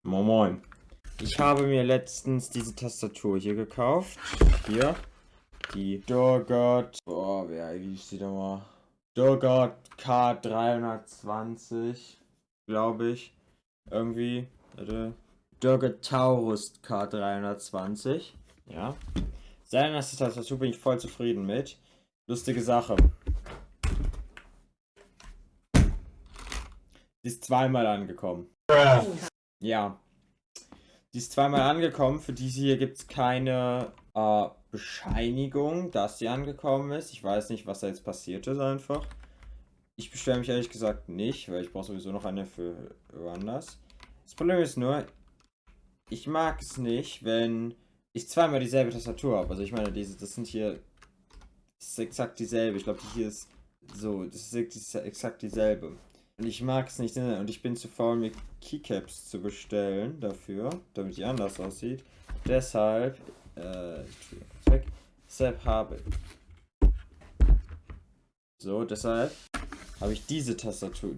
Moin Moin. Ich habe mir letztens diese Tastatur hier gekauft. Hier. Die Durgott. Boah, wie hieß die nochmal? Durgott K320. Glaube ich. Irgendwie. Warte. Durgott Taurus K320. Ja. Seine erste Tastatur bin ich voll zufrieden mit. Lustige Sache. Sie ist zweimal angekommen. Ja. Die ist zweimal angekommen. Für diese hier gibt es keine Bescheinigung, dass sie angekommen ist. Ich weiß nicht, was da jetzt passiert ist einfach. Ich beschwere mich ehrlich gesagt nicht, weil ich brauche sowieso noch eine für woanders. Das Problem ist nur, ich mag es nicht, wenn ich zweimal dieselbe Tastatur habe. Also ich meine, das sind hier, das ist exakt dieselbe. Ich glaube, die hier ist so, das ist exakt dieselbe. Und ich mag es nicht, und ich bin zu faul, mir Keycaps zu bestellen dafür, damit die anders aussieht. Deshalb, deshalb habe ich diese Tastatur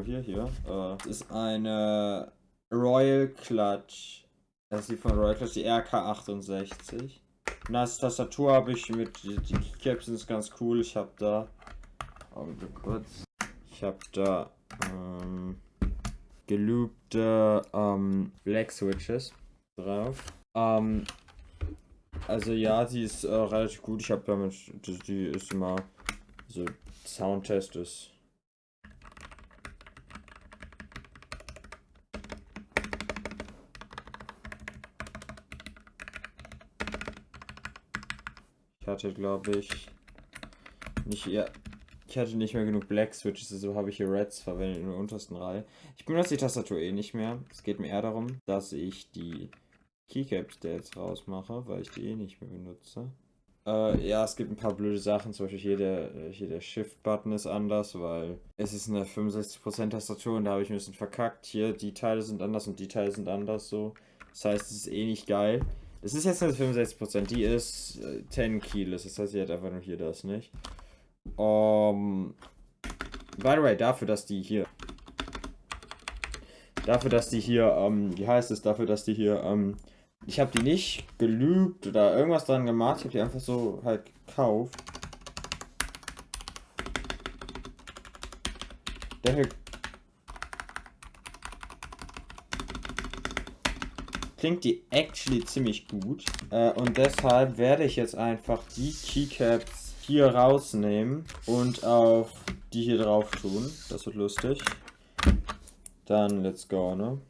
hier. Das ist eine Royal Clutch. Das ist die von Royal Clutch, die RK68. Und als Tastatur habe ich die Keycaps sind ganz cool. Ich habe da, geloopte Black Switches drauf. Also ja, sie ist relativ gut. Ich habe damit, die ist immer so, Soundtest ist. Ich hatte, glaube ich, ich hatte nicht mehr genug Black Switches, also habe ich hier Reds verwendet in der untersten Reihe. Ich benutze die Tastatur eh nicht mehr. Es geht mir eher darum, dass ich die Keycaps da jetzt rausmache, weil ich die eh nicht mehr benutze. Ja, es gibt ein paar blöde Sachen, zum Beispiel hier der Shift-Button ist anders, weil es ist eine 65% Tastatur und da habe ich ein bisschen verkackt. Hier, die Teile sind anders und die Teile sind anders so. Das heißt, es ist eh nicht geil. Das ist jetzt eine 65%, die ist 10 Keyless, das heißt, sie hat einfach nur hier das nicht. By the way, dafür, dass die hier, ich habe die nicht geloopt oder irgendwas dran gemacht, ich habe die einfach so halt gekauft. Dafür klingt die actually ziemlich gut und deshalb werde ich jetzt einfach die Keycaps hier rausnehmen und auf die hier drauf tun. Das wird lustig. Dann let's go, ne?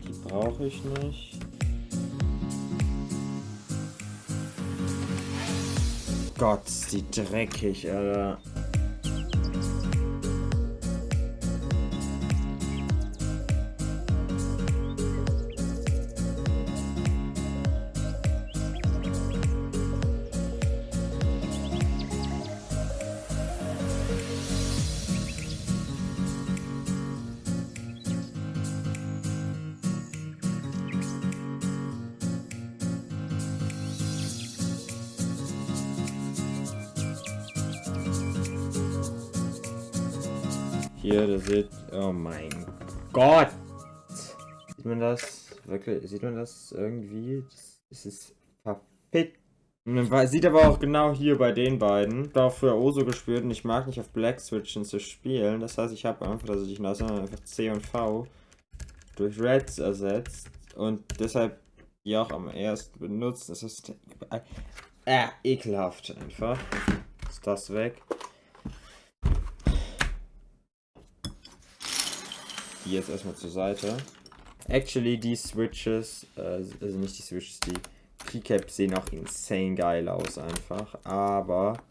Die brauche ich nicht. Gott, ist die dreckig, Alter. Hier, das seht. Oh mein Gott! Sieht man das? Wirklich? Sieht man das irgendwie? Das ist verfickt. Man sieht aber auch genau hier bei den beiden. Dafür auch so gespürt und ich mag nicht auf Black Switchen zu spielen. Das heißt, ich habe einfach, dass ich einfach C und V durch Reds ersetzt und deshalb die auch am ersten benutzt. Das ist ekelhaft einfach. Ist das weg. Die jetzt erstmal zur Seite. Actually, die Switches, also nicht die Switches, die Keycaps sehen auch insane geil aus einfach. Aber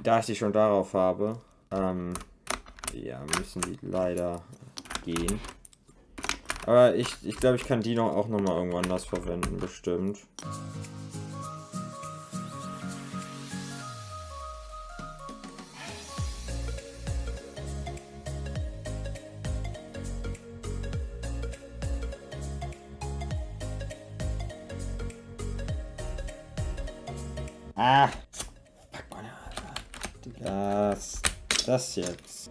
da ich die schon darauf habe, ja, müssen die leider gehen. Aber ich glaube, ich kann die auch nochmal irgendwann anders verwenden, bestimmt. Ah! Fuck, Mann. Das jetzt.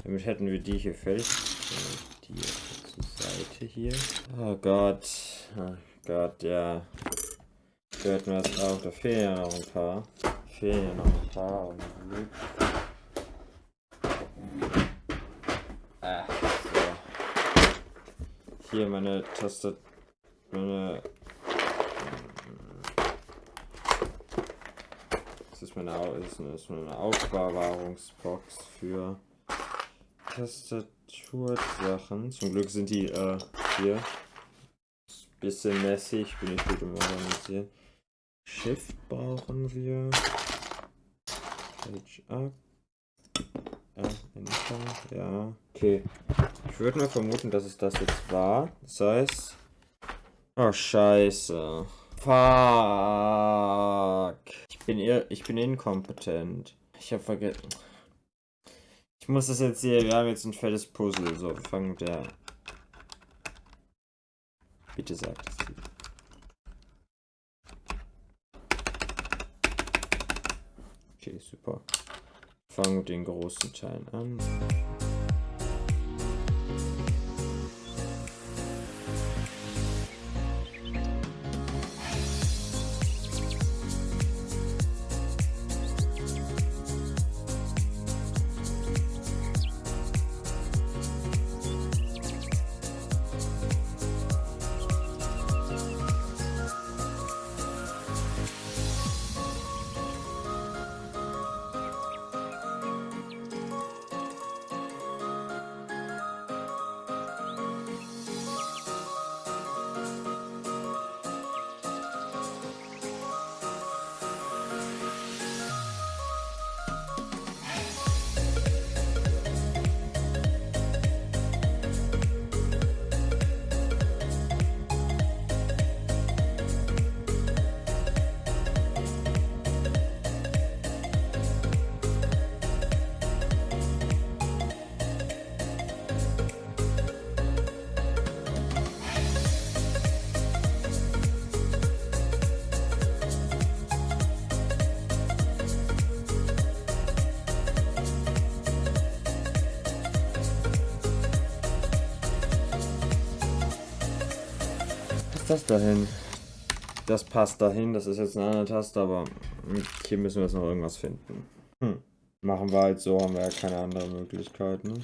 Damit hätten wir die hier fertig. Die zur Seite hier. Oh Gott. Oh Gott, ja. Da hätten wir das auch. Da fehlen ja noch ein paar. So. Hier meine Taste. Das ist meine Aufbewahrungsbox für Tastatursachen. Zum Glück sind die hier. Bisschen mäßig, bin ich gut im Organisieren. Shift brauchen wir. Page up. Enter. Ja. Okay. Ich würde mal vermuten, dass es das jetzt war. Das heißt. Oh, scheiße. Fuck. Ich bin inkompetent. Ich habe vergessen. Ich muss das jetzt hier. Wir haben jetzt ein fettes Puzzle. So, wir fangen mit der. Bitte sag das. Okay, super. Fangen mit den großen Teilen an. Das dahin. Das passt dahin. Das ist jetzt eine andere Taste, aber hier müssen wir jetzt noch irgendwas finden. Machen wir halt so, haben wir ja keine andere Möglichkeit, ne?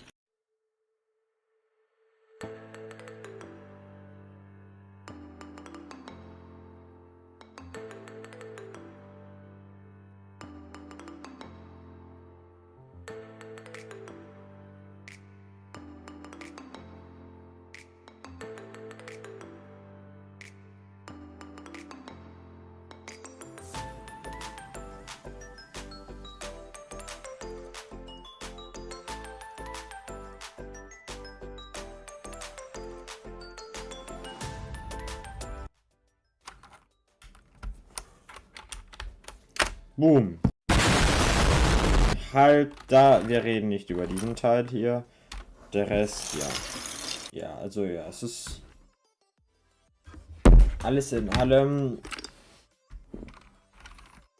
Boom. Halt da, wir reden nicht über diesen Teil hier. Der Rest, ja. Ja, also ja, es ist alles in allem.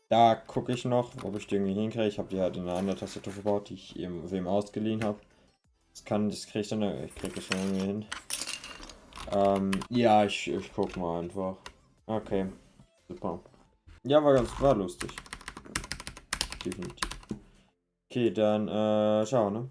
Da gucke ich noch, ob ich die irgendwie hinkriege. Ich habe die halt in eine andere Tastatur verbaut, die ich wem ausgeliehen habe. Das kriege ich dann, ich kriege das schon irgendwie hin. Ja, ich guck mal einfach. Okay, super. Ja, war lustig. Definitiv. Okay, dann, ciao, ne?